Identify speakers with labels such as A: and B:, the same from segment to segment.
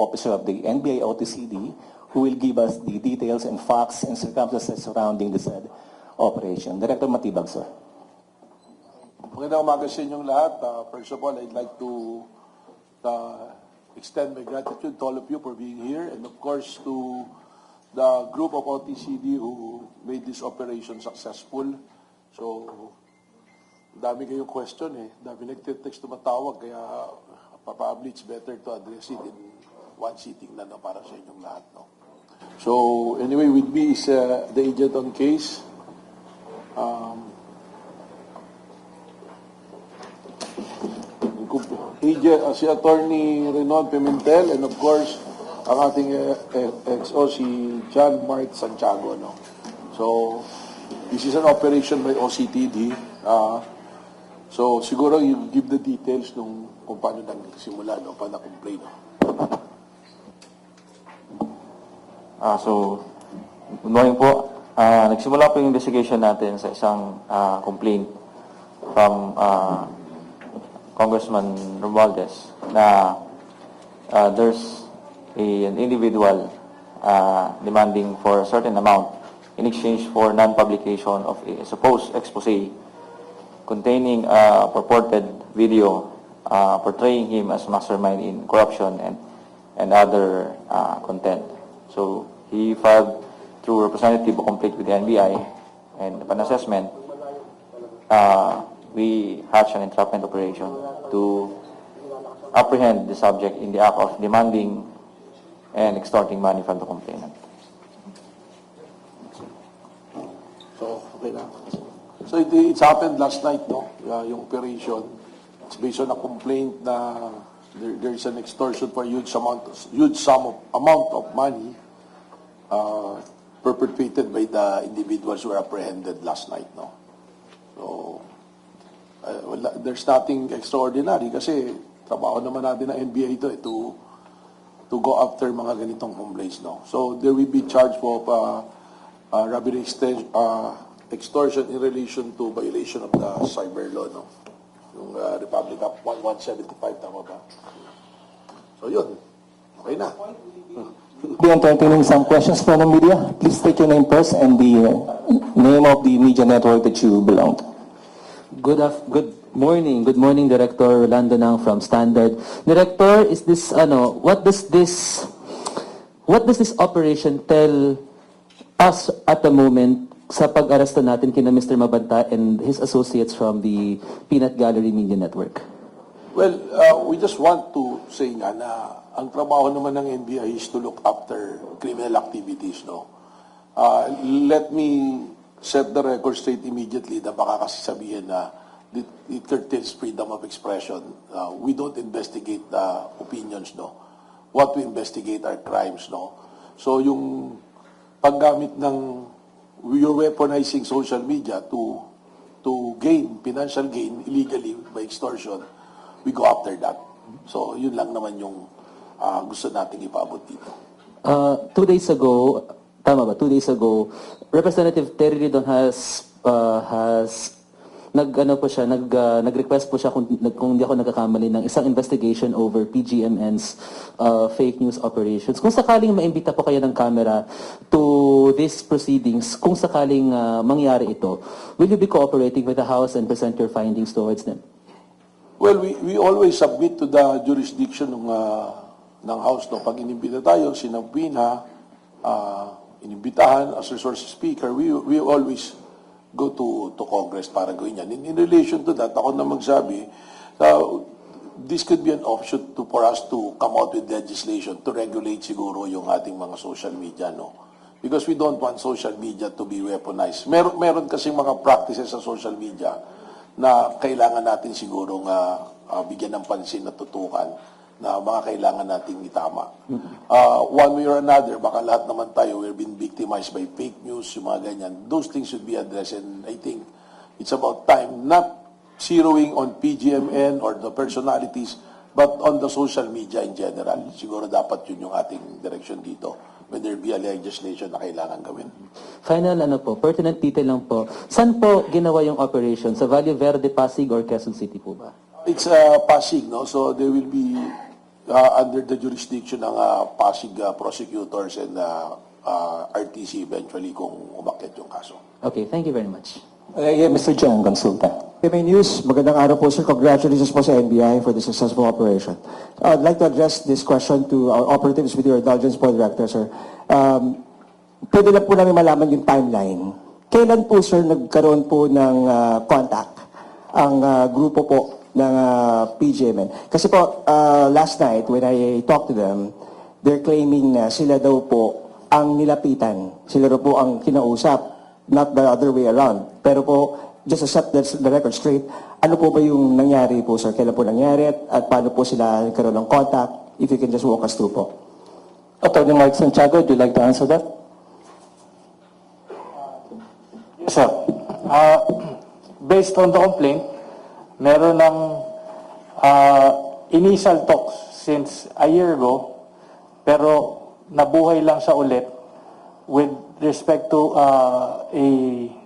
A: officer of the NBI OTCD, who will give us the details and facts and circumstances surrounding the said operation. Director Matibag, sir.
B: Magandang umaga sa inyong lahat. First of all, I'd like to extend my gratitude to all of you for being here, and of course to the group of OTCD who made this operation successful. So, dami kayong question dami nagte-text tumatawag, kaya probably it's better to address it in one sitting na para sa inyong lahat. So, anyway, with me is the agent on case. Si Attorney Renon Pimentel, and of course, ang ating XO, si John Mark Santiago. So, this is an operation by OCTD. So, siguro you give the details kung paano nagsimula, paano na-complain.
C: So, good morning po. Nagsimula po yung investigation natin sa isang complaint from Congressman Romualdez na there's an individual demanding for a certain amount in exchange for non-publication of a supposed expose containing a purported video portraying him as mastermind in corruption and other content. So he filed through representative a complaint with the NBI, and upon assessment, we hatched an entrapment operation to apprehend the subject in the act of demanding and extorting money from the complainant.
B: So, okay na. So, it's happened last night, yung operation. It's based on a complaint na there's an extortion for huge amount of money perpetrated by the individuals who were apprehended last night, So, there's nothing extraordinary kasi trabaho naman natin ng NBI ito to go after mga ganitong complaints, So there will be charge for robbery extortion in relation to violation of the cyber law, Yung Republic Act 1175, tama ba? So yun, okay na.
A: Be entertaining some questions from the media. Please state your name first and the name of the media network that you belong to.
D: Good morning. Good morning, Director Rolando Nang from Standard. Director, is this what does this operation tell us at the moment sa pag-aresta natin kina Mr. Mabanta and his associates from the Peanut Gallery Media Network?
B: Well, we just want to say nga na ang trabaho naman ng NBI is to look after criminal activities, Let me set the record straight immediately na baka kasi sabihin na it curtails freedom of expression. We don't investigate the opinions, What we investigate are crimes, So yung paggamit ng, you're weaponizing social media to gain, financial gain, illegally by extortion, we go after that. So yun lang naman yung gusto nating ipaabot dito.
D: 2 days ago, tama ba? 2 days ago, Representative Terry Ridon has nag-request po siya kung hindi ako nagkakamali ng isang investigation over PGMN's fake news operations. Kung sakaling maimbita po kayo ng camera to these proceedings, kung sakaling mangyari ito, will you be cooperating with the House and present your findings towards them?
B: Well, we always submit to the jurisdiction ng House, Pag inimbita tayo, sinampina, inimbitahan as resource speaker, we always go to Congress para gawin yan. In relation to that, ako na magsabi, this could be an option for us to come out with legislation to regulate siguro yung ating mga social media, Because we don't want social media to be weaponized. Meron kasi mga practices sa social media na kailangan natin siguro bigyan ng pansin at tutukan na mga kailangan nating itama. One way or another, baka lahat naman tayo we're been victimized by fake news, yung mga ganyan. Those things should be addressed, and I think it's about time, not zeroing on PGMN or the personalities, but on the social media in general. Siguro dapat yun yung ating direction dito, when there be a legislation na kailangan gawin.
D: Final pertinent detail lang po. Saan po ginawa yung operation? Sa Valle Verde, Pasig, or Quezon City po ba?
B: It's Pasig, So there will be under the jurisdiction ng Pasig prosecutors and RTC eventually kung umakyat yung kaso.
D: Okay, thank you very much.
A: Yeah, Mr. John Consulta.
E: PMA News, magandang araw po sir. Congratulations po sa NBI for the successful operation. I'd like to address this question to our operatives with your indulgence po, Director, sir. Pwede lang po namin malaman yung timeline. Kailan po, sir, nagkaroon po ng contact ang grupo po ng PGMN? Kasi po, last night, when I talked to them, they're claiming na sila daw po ang nilapitan. Sila daw po ang kinausap, not the other way around. Pero po, just to set the record straight, ano po ba yung nangyari po, sir? Kailan po nangyari at paano po sila nagkaroon ng contact? If you can just walk us through po.
A: Attorney Mark Santiago, would you like to answer that?
F: Yes, sir. Based on the complaint, meron ng initial talks since a year ago, pero nabuhay lang siya ulit with respect to a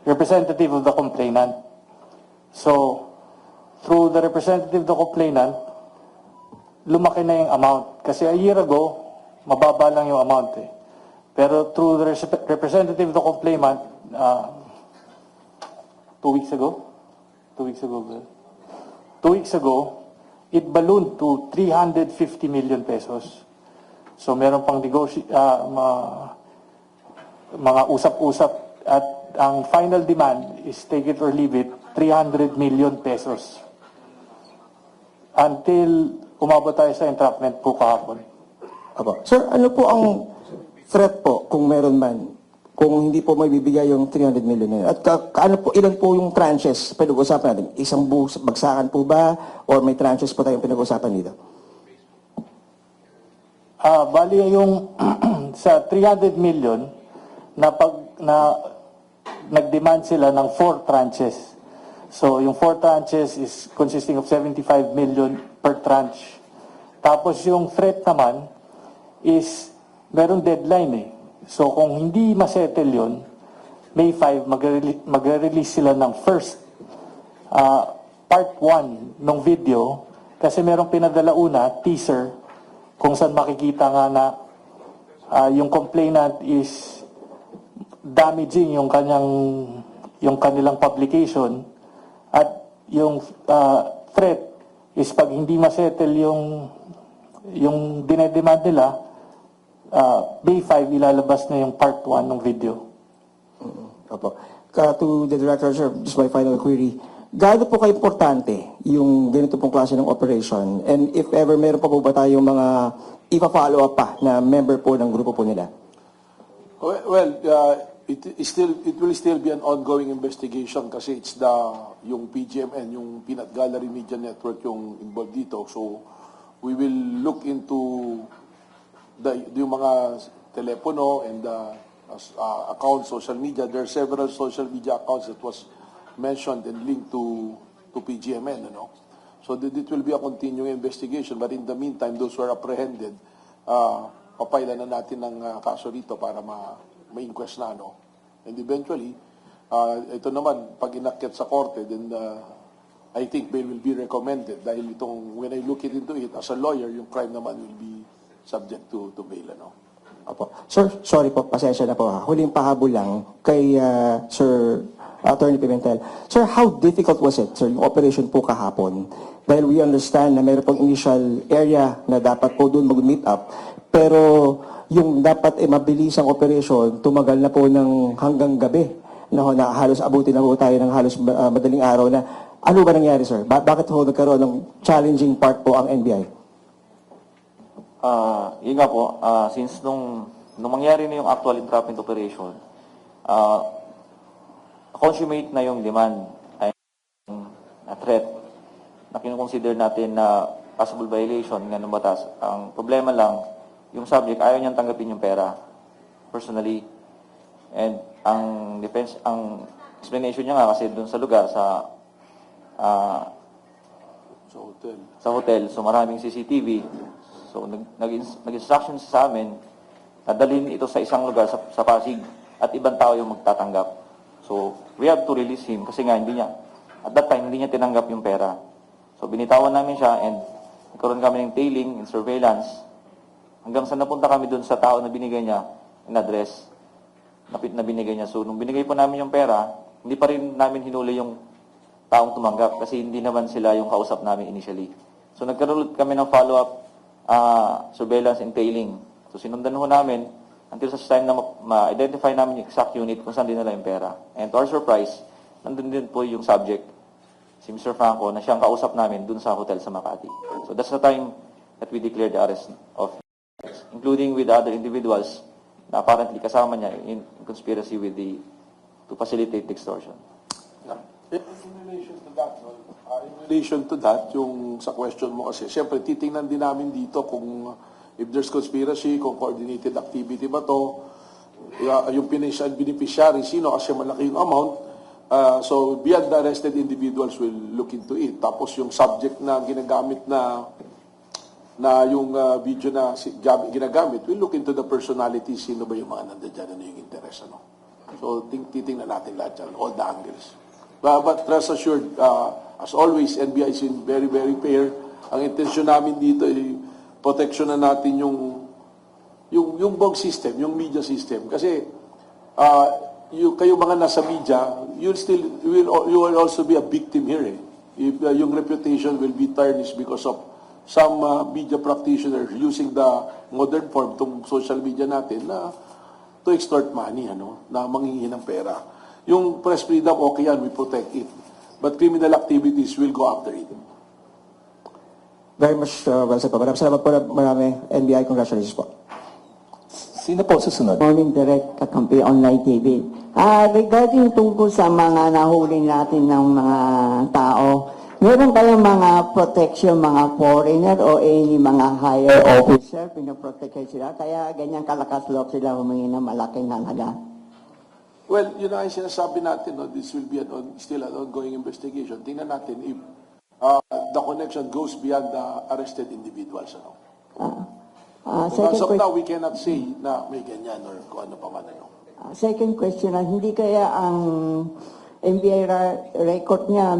F: representative of the complainant. So, through the representative of the complainant, lumaki na yung amount. Kasi a year ago, mababa lang yung amount eh. Pero through the representative of the complainant, 2 weeks ago, 2 weeks ago, it ballooned to 350 million pesos. So meron pang mga usap-usap at ang final demand is take it or leave it, 300 million pesos. Until umabot tayo sa entrapment po kahapon.
E: Apo. Sir, ano po ang threat po kung meron man? Kung hindi po may bibigay yung 300 million na yun? At ano po, ilan po yung tranches pinag-uusapan natin? Isang bagsakan po ba? Or may tranches po tayong pinag-uusapan dito?
F: Bali yung sa 300 million na nag-demand sila ng 4 tranches. So yung 4 tranches is consisting of 75 million per tranche. Tapos yung threat naman is merong deadline eh. So kung hindi masettle yun, May 5 magre-release sila ng first part 1 ng video kasi merong pinadala una, teaser, kung saan makikita nga na yung complainant is damaging yung kanilang publication at yung threat is pag hindi masettle yung dinedemand nila, May 5 ilalabas na yung part 1 ng video.
E: Opo. To the Director, sir, just my final query. Gaano po ka-importante yung ganito pong klase ng operation? And if ever meron pa po ba tayong mga ipa-follow up pa na member po ng grupo po nila?
B: Well, it will still be an ongoing investigation kasi it's yung PGMN, yung Peanut Gallery Media Network yung involved dito. So, we will look into yung mga telepono and accounts, social media. There are several social media accounts that was mentioned and linked to PGMN, ano? So it will be a continuing investigation. But in the meantime, those who are apprehended, papailan na natin ng kaso rito para ma-inquest na, ano? And eventually, ito naman, pag inakyat sa korte, then I think bail will be recommended dahil when I look into it, as a lawyer, yung crime naman will be subject to bail, ano?
E: Opo. Sir, sorry po, pasensya na po ha. Huling pahabol lang kay Sir Attorney Pimentel. Sir, how difficult was it, sir, yung operation po kahapon? Dahil we understand na mayroon pong initial area na dapat po doon mag-meet up, pero yung dapat mabilis ang operation, tumagal na po ng hanggang gabi. Na halos abutin na po tayo ng halos madaling araw na. Ano ba nangyari, sir? Bakit ho nagkaroon ng challenging part po ang NBI?
C: Yun nga po, since nung mangyari na yung actual entrapment operation, consummate na yung demand ay na threat na kinukonsider natin na possible violation ng batas. Ang problema lang, yung subject ayaw niyang tanggapin yung pera personally. And ang explanation niya nga kasi doon sa lugar sa hotel, so maraming CCTV. So, nag-instruction sa amin na dalhin ito sa isang lugar sa Pasig at ibang tao yung magtatanggap. So, we have to release him kasi nga at that time, hindi niya tinanggap yung pera. So, binitawan namin siya and nagkaroon kami ng tailing and surveillance, hanggang sa napunta kami dun sa tao na binigay niya in address na binigay niya. So, nung binigay po namin yung pera, hindi pa rin namin hinuli yung taong tumanggap kasi hindi naman sila yung kausap namin initially. So, nagkaroon ulit kami ng follow-up surveillance and tailing. So, sinundan ho namin until sa time na ma-identify namin yung exact unit kung saan dinala yung pera. And to our surprise, nandun din po yung subject, si Mr. Franco, na siyang kausap namin dun sa hotel sa Makati. So, that's the time that we declared the arrest of including with other individuals na apparently kasama niya in conspiracy with to facilitate the extortion.
B: In relation to that, no? In relation to that, yung sa question mo kasi, siyempre titingnan din namin dito kung if there's conspiracy, kung coordinated activity ba to, yung beneficiary, sino kasi malaki yung amount. So beyond the arrested individuals will look into it. Tapos yung subject na ginagamit na yung video na ginagamit, we'll look into the personality, sino ba yung mga nandiyan, ano yung interest, ano. So titingnan natin lahat yan, all the angles. But rest assured, as always, NBI is in very, very fair. Ang intensyon namin dito ay protection na natin yung BOG system, yung media system. Kasi kayo mga nasa media, you will also be a victim here. If yung reputation will be tarnished because of some media practitioners using the modern form, itong social media natin, na to extort money, na manghihingi ng pera. Yung press freedom, okay yan, we protect it. But criminal activities will go after it.
E: Very much well said po. Maraming salamat po, marami. NBI, congratulations po.
A: Sino po susunod?
G: Morning Direct Kakampi Online TV. Regarding tungkol sa mga nahuli natin ng mga tao, meron kayong mga protection, mga foreigner o any mga higher officer, pinaprotect sila, kaya ganyan kalakas loob sila humingi ng malaking halaga.
B: Well, yun ang sinasabi natin, no? This will be still an ongoing investigation. Tingnan natin if the connection goes beyond the arrested individuals. As of now, we cannot say na may ganyan or kung ano pa man.
G: Second question, hindi kaya ang NBI record niya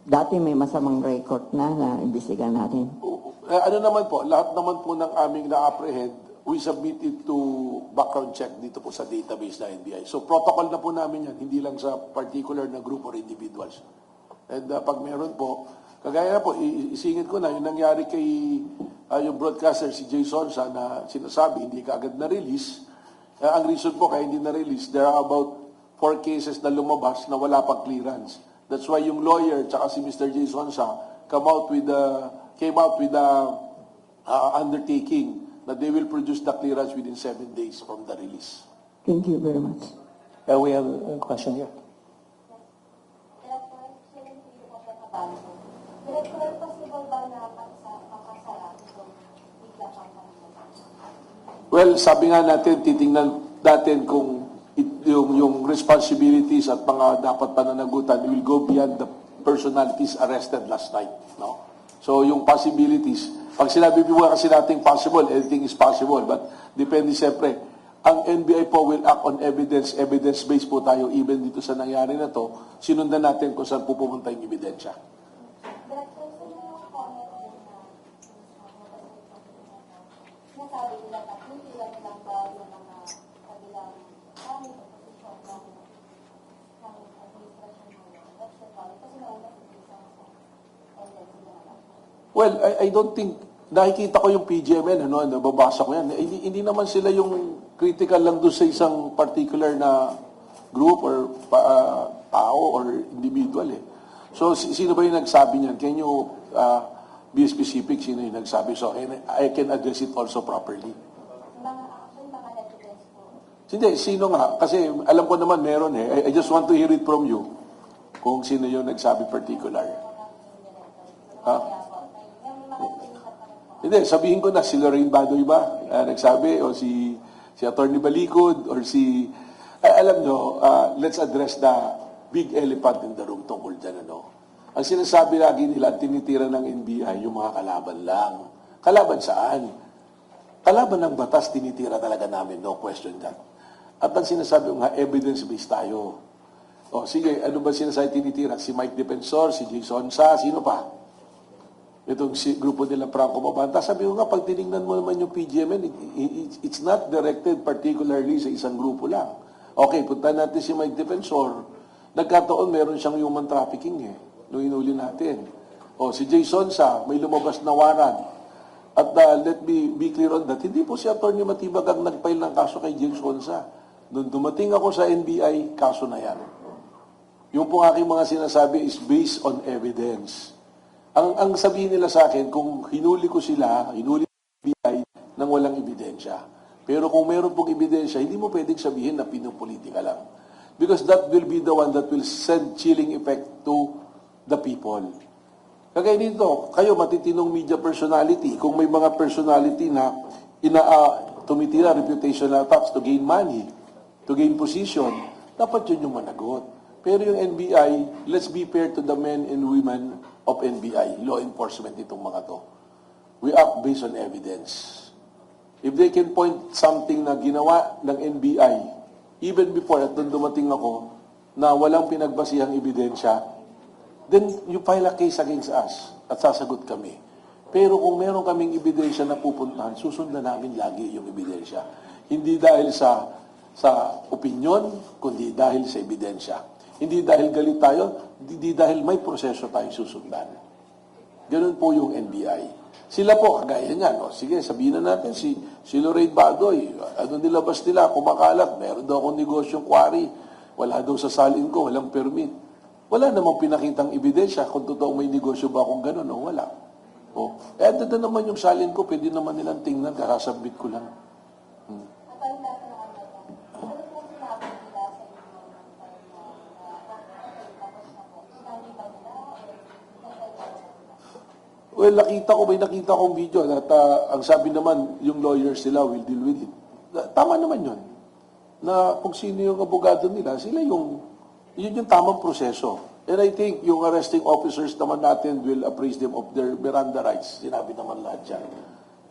G: dati may masamang record na imbestigahan natin?
B: Ano naman po, lahat naman po ng aming na-apprehend, we submit it to background check dito po sa database na NBI. So protocol na po namin yan, hindi lang sa particular na group or individuals. And pag meron po, kagaya na po, isingit ko na, yung nangyari kay yung broadcaster si Jason sa na sinasabi, hindi kaagad na-release. Ang reason po kaya hindi na-release, there are about 4 cases na lumabas na wala pang clearance. That's why yung lawyer tsaka si Mr. Jason sa came out with the undertaking that they will produce the clearance within 7 days from the release.
G: Thank you very much.
A: We have a question here.
B: Well, sabi nga natin, titingnan natin kung yung responsibilities at mga dapat pananagutan will go beyond the personalities arrested last night. No? So yung possibilities, pag sinabi po kasi natin possible, anything is possible. But depende siyempre, ang NBI po will act on evidence. Evidence-based po tayo even dito sa nangyari na to. Sinundan natin kung saan po pupunta yung ebidensya. Well, I don't think, nakikita ko yung PGMN, nababasa ko yan. Hindi naman sila yung critical lang doon sa isang particular na group or tao or individual. So, sino ba yung nagsabi niyan? Can you be specific? Sino yung nagsabi? So, I can address it also properly. Hindi, sino nga? Kasi alam ko naman meron I just want to hear it from you. Kung sino yung nagsabi particular. Hindi, sabihin ko na, si Lorraine Badoy ba nagsabi? O si Attorney Balikod? Or alam nyo, let's address the big elephant in the room tungkol dyan. Ang sinasabi lagi nila, tinitira ng NBI, yung mga kalaban lang. Kalaban saan? Kalaban ng batas, tinitira talaga namin, no question that. At ang sinasabi nga, evidence-based tayo. O sige, ano ba sinasabi tinitira? Si Mike Defensor, si Jason Sa, sino pa? itong si grupo nila Franco Mabanta. Sabi ko nga, pag tinignan mo naman yung PGMN, it's not directed particularly sa isang grupo lang. Okay, punta natin si Mike Defensor. Nagkataon, meron siyang human trafficking nung inuli natin. O si Jason Sa, may lumabas na warrant. At let me be clear on that, hindi po si Atty. Matibag ang nag-file ng kaso kay James Onsa. Nung dumating ako sa NBI, kaso na yan. Yung po aking mga sinasabi is based on evidence. Ang sabihin nila sa akin, kung hinuli ko sila, hinuli ng NBI nang walang ebidensya. Pero kung meron pong ebidensya, hindi mo pwedeng sabihin na pinupolitika lang. Because that will be the one that will send chilling effect to the people. Kagaya dito, kayo matitinong media personality, kung may mga personality na tumitira reputational attacks to gain money, to gain position, dapat yun yung managot. Pero yung NBI, let's be fair to the men and women of NBI, law enforcement itong mga to. We act based on evidence. If they can point something na ginawa ng NBI, even before at nung dumating ako, na walang pinagbasihang ebidensya, then you file a case against us at sasagot kami. Pero kung meron kaming ebidensya na pupuntahan, susundan namin lagi yung ebidensya. Hindi dahil sa opinion, kundi dahil sa ebidensya. Hindi dahil galit tayo, hindi dahil may proseso tayong susundan. Ganun po yung NBI. Sila po, kagaya niya, no? Sige, sabihin na natin, si Lorraine Badoy, ano nilabas nila, kumakalat, meron daw akong negosyong quarry, wala daw sa salin ko, walang permit. Wala namang pinakitang ebidensya kung totoong may negosyo ba akong gano'n o wala. O, ito na naman yung salin ko, pwede naman nilang tingnan, kakasabit ko lang. Well, may nakita kong video at ang sabi naman, yung lawyers nila will deal with it. Tama naman yun. Na kung sino yung abogado nila, yun yung tamang proseso. And I think yung arresting officers naman natin will appraise them of their Miranda rights. Sinabi naman lahat yan.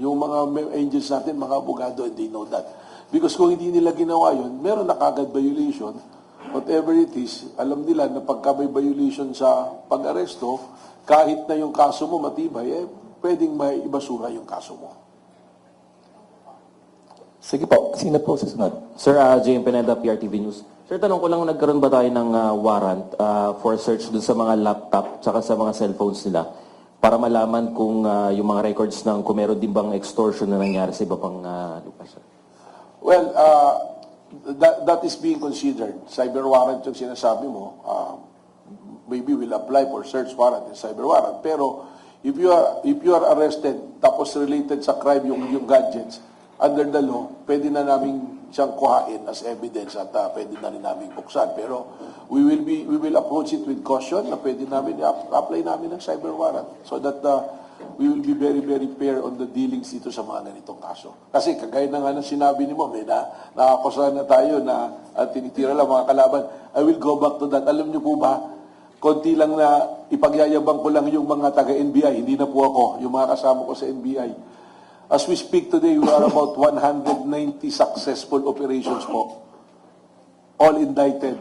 B: Yung mga angels natin, mga abogado, and they know that. Because kung hindi nila ginawa yun, meron na kagad violation. Whatever it is, alam nila na pagka may violation sa pag-aresto, kahit na yung kaso mo matibay, pwedeng may ibasura yung kaso mo.
A: Sige po, sino po susunod?
D: Sir, JM Pineda, PRTV News. Sir, tanong ko lang, nagkaroon ba tayo ng warrant for search dun sa mga laptop tsaka sa mga cellphones nila para malaman kung yung mga records ng kung meron din bang extortion na nangyari sa iba pang lupa, sir?
B: Well, that is being considered. Cyber warrant yung sinasabi mo. Maybe we'll apply for search warrant and cyber warrant. Pero if you are arrested tapos related sa crime yung gadgets, under the law, pwede na namin siyang kuhain as evidence at pwede na rin namin buksan. Pero we will approach it with caution na pwede namin apply namin ng cyber warrant so that we will be very, very fair on the dealings dito sa mga ganitong kaso. Kasi kagaya na nga ng sinabi ni mo, may nakakusahan na tayo na tinitira lang mga kalaban. I will go back to that. Alam niyo po ba, konti lang na ipagyayabang ko lang yung mga taga-NBI, hindi na po ako, yung mga kasama ko sa NBI. As we speak today, we are about 190 successful operations po. All indicted.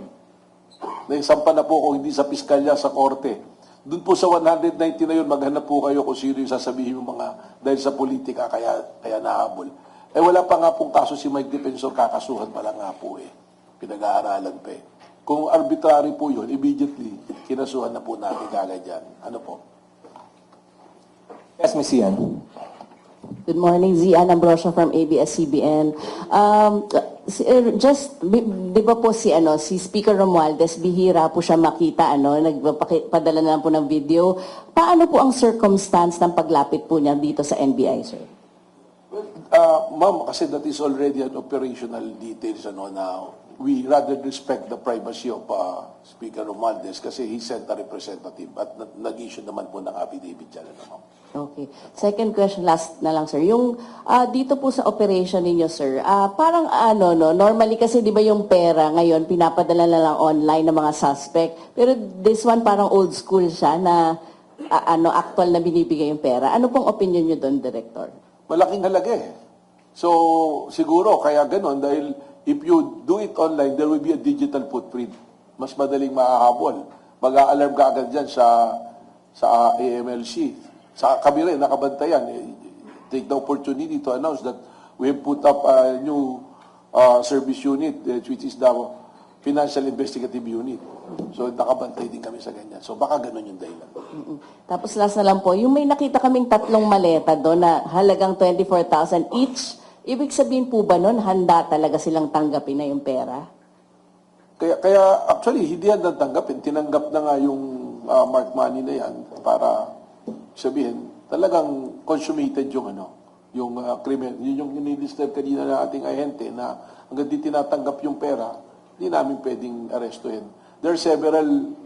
B: Naisampa na po kung hindi sa piskalya, sa korte. Doon po sa 190 na yun, maghanap po kayo kung sino yung sasabihin yung mga dahil sa politika, kaya nahabol. Wala pa nga pong kaso si Mike Defensor, kakasuhan pa lang nga po Pinag-aaralan pa Kung arbitrary po yun, immediately, kinasuhan na po natin kagad yan. Ano po?
A: Yes, Ms. Ian.
H: Good morning, Zian Ambrosio from ABS-CBN. Di ba po si Speaker Romualdez, bihira po siya makita, nagpadala na lang po ng video. Paano po ang circumstance ng paglapit po niya dito sa NBI, sir?
B: Ma'am, kasi that is already an operational details now. We rather respect the privacy of Speaker Romualdez kasi he sent a representative at nag-issue naman po ng affidavit dyan.
H: Okay. Second question, last na lang, sir. Yung dito po sa operation ninyo, sir, parang normally kasi di ba yung pera ngayon, pinapadala na lang online ng mga suspect. Pero this one parang old school siya na actual na binibigay yung pera. Ano pong opinion nyo doon, Director?
B: Malaking halaga So, siguro, kaya ganon, dahil if you do it online, there will be a digital footprint. Mas madaling mahahabol. Mag-a-alarm ka agad dyan sa AMLC. Sa kami rin, nakabantayan. Take the opportunity to announce that we have put up a new service unit, which is the Financial Investigative Unit. So, nakabantay din kami sa ganyan. So, baka ganun yung dahilan.
H: Tapos last na lang po, yung may nakita kaming 3 maleta doon na halagang 24,000 each. Ibig sabihin po ba nun, handa talaga silang tanggapin na yung pera?
B: Kaya actually, hindi yan natanggapin. Tinanggap na nga yung mark money na yan para sabihin, talagang consummated yung krimen. Yun yung nilistep kanina na ating ahente na hanggang di tinatanggap yung pera, hindi namin pwedeng arrestuhin. There are several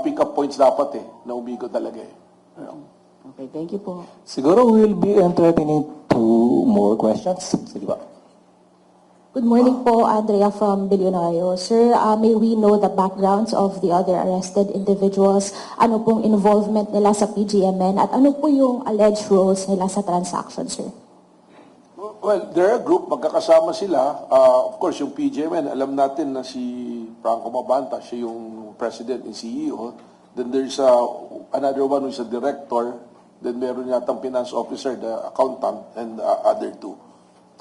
B: pick-up points dapat na umigo talaga eh.
H: Okay, thank you po.
A: Siguro we will be entertaining 2 more questions. Sige ba?
I: Good morning po, Andrea from Bilyonario. Sir, may we know the backgrounds of the other arrested individuals? Ano pong involvement nila sa PGMN at ano po yung alleged roles nila sa transaction, sir?
B: Well, they're a group, magkakasama sila. Of course, yung PGMN, alam natin na si Franco Mabanta, siya yung president and CEO. Then there's another one who is a director. Then meron yatang finance officer, the accountant, and other 2.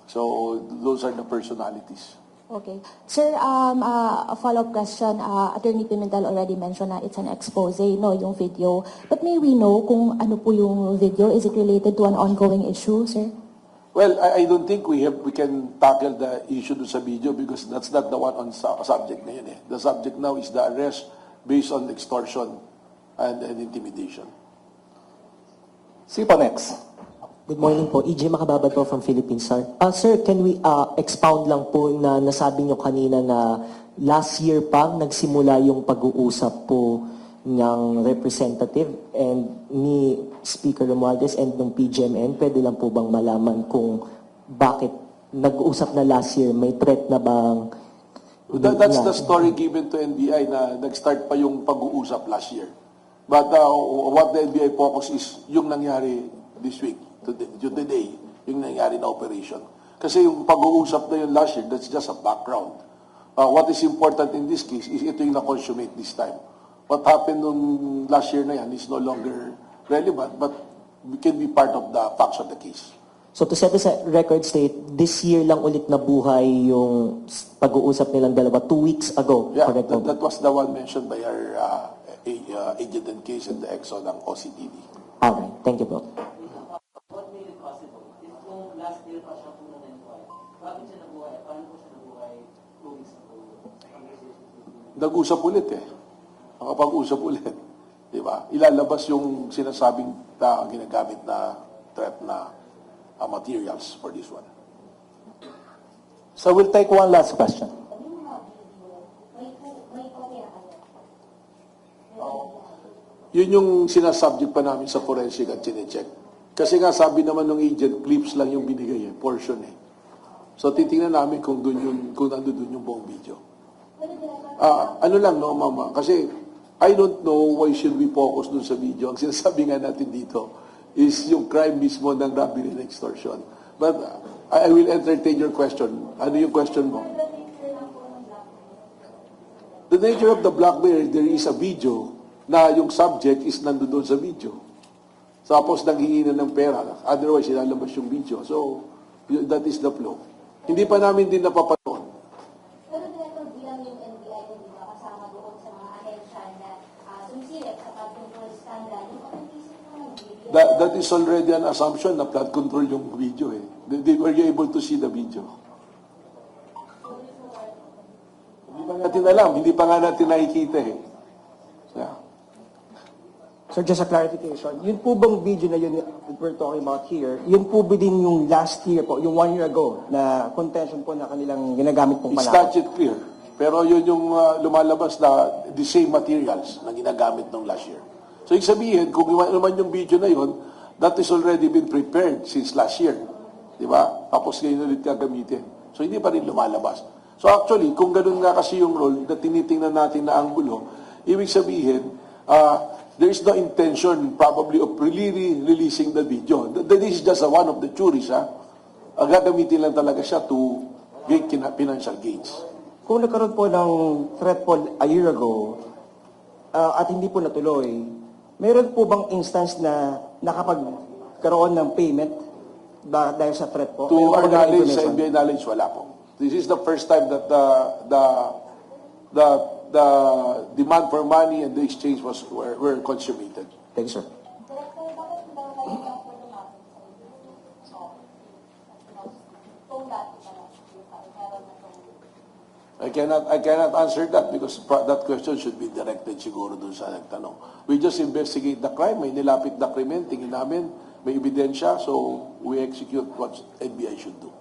B: So, those are the personalities.
I: Okay. Sir, a follow-up question. Attorney Pimentel already mentioned na it's an expose, no, yung video. But may we know kung ano po yung video? Is it related to an ongoing issue, sir?
B: Well, I don't think we can tackle the issue sa video because that's not the one on subject na yun eh. The subject now is the arrest based on extortion and intimidation.
A: Sige po, next.
J: Good morning po. EJ Makababad po from Philippines, sir. Sir, can we expound lang po na nasabi nyo kanina na last year pa nagsimula yung pag-uusap po ng representative and ni Speaker Romualdez and ng PGMN. Pwede lang po bang malaman kung bakit nag-uusap na last year? May threat na bang...
B: That's the story given to NBI na nag-start pa yung pag-uusap last year. But what the NBI focus is yung nangyari this week. Today, yung nangyari na operation. Kasi yung pag-uusap na yun last year, that's just a background. What is important in this case is ito yung na-consummate this time. What happened nung last year na yan is no longer relevant, but can be part of the facts of the case.
J: So to set the record straight, this year lang ulit nabuhay yung pag-uusap nilang dalawa 2 weeks ago.
B: Yeah,
J: Correct po?
B: that was the one mentioned by our agent and case in the EXO ng OCTV.
J: Alright, thank you po.
D: What made it possible? If kung last year pa siya po na-inquire, bakit siya nabuhay? Paano po siya nabuhay 2 weeks ago?
B: Nag-usap ulit eh. Nakapag-usap ulit. Di ba? Ilalabas yung sinasabing ginagamit na threat na materials for this one.
A: So we'll take one last question.
B: Yun yung sinasubject pa namin sa forensic at chinecheck. Kasi nga sabi naman ng agent, clips lang yung binigay portion eh. So titingnan namin kung nandun yung buong video. Ano lang no, mama, kasi I don't know why should we focus dun sa video. Ang sinasabi nga natin dito is yung crime mismo ng robbery and extortion. But I will entertain your question. Ano yung question mo? The nature of the blackmail, there is a video na yung subject is nandun doon sa video. Tapos nanghingi na ng pera. Otherwise, ilalabas yung video. So, that is the flow. Hindi pa namin din napapanood.
K: Pero director bilang yung NBI din ba kasama doon sa mga ahensya na sumisilip sa flood control scandal, yung authenticity mo ng video?
B: That is already an assumption na flood control yung video eh. Were you able to see the video? Hindi pa natin alam. Hindi pa nga natin nakikita eh. Yeah.
E: Sir, just a clarification. Yun po bang video na yun that we're talking about here, yun po ba din yung last year po, yung 1 year ago, na contention po na kanilang ginagamit pong
B: It's
E: panahon?
B: not yet clear. Pero yun yung lumalabas na the same materials na ginagamit nung last year. So, ibig sabihin, kung naman yung video na yun, that is already been prepared since last year. Di ba? Tapos ngayon ulit gagamitin. So, hindi pa rin lumalabas. So, actually, kung ganun nga kasi yung role na tinitingnan natin na anggulo, ibig sabihin, there is no intention probably of really releasing the video. This is just one of the theories. Gagamitin lang talaga siya to get financial gains.
E: Kung nagkaroon po ng threat po a year ago, at hindi po natuloy, meron po bang instance na nakapagkaroon ng payment dahil sa threat po?
B: To
E: Meron
B: our
E: po ba
B: knowledge, sa
E: information?
B: NBI knowledge, wala po. This is the first time that the demand for money and the exchange were consummated.
E: Thank you, sir.
K: Director, bakit daw ngayon lang po lumapit sa inyo? Kung dati pa lang, meron na itong
B: I cannot answer that because that question should be directed siguro dun sa nagtanong. We just investigate the crime. May nilapit na krimen, tingin namin, may ebidensya, so we execute what NBI should do.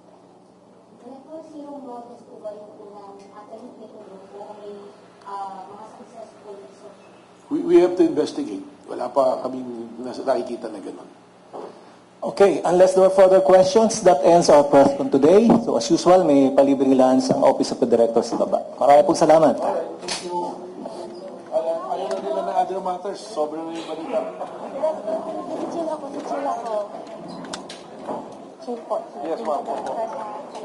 K: Director, zero notice po ba yung unang atahit nito o may mga successful research?
B: We have to investigate. Wala pa kaming nakikita na gano'n.
A: Okay, unless there are further questions, that ends our press con today. So as usual, may palibreng lunch ang Office of the Director sa baba. Maraming pong salamat.
B: Thank you. Ayaw na nila ng other matters. Sobrang na yung balita.
K: Chill ako. Chill po.
B: Yes, ma'am.
K: Salamat po.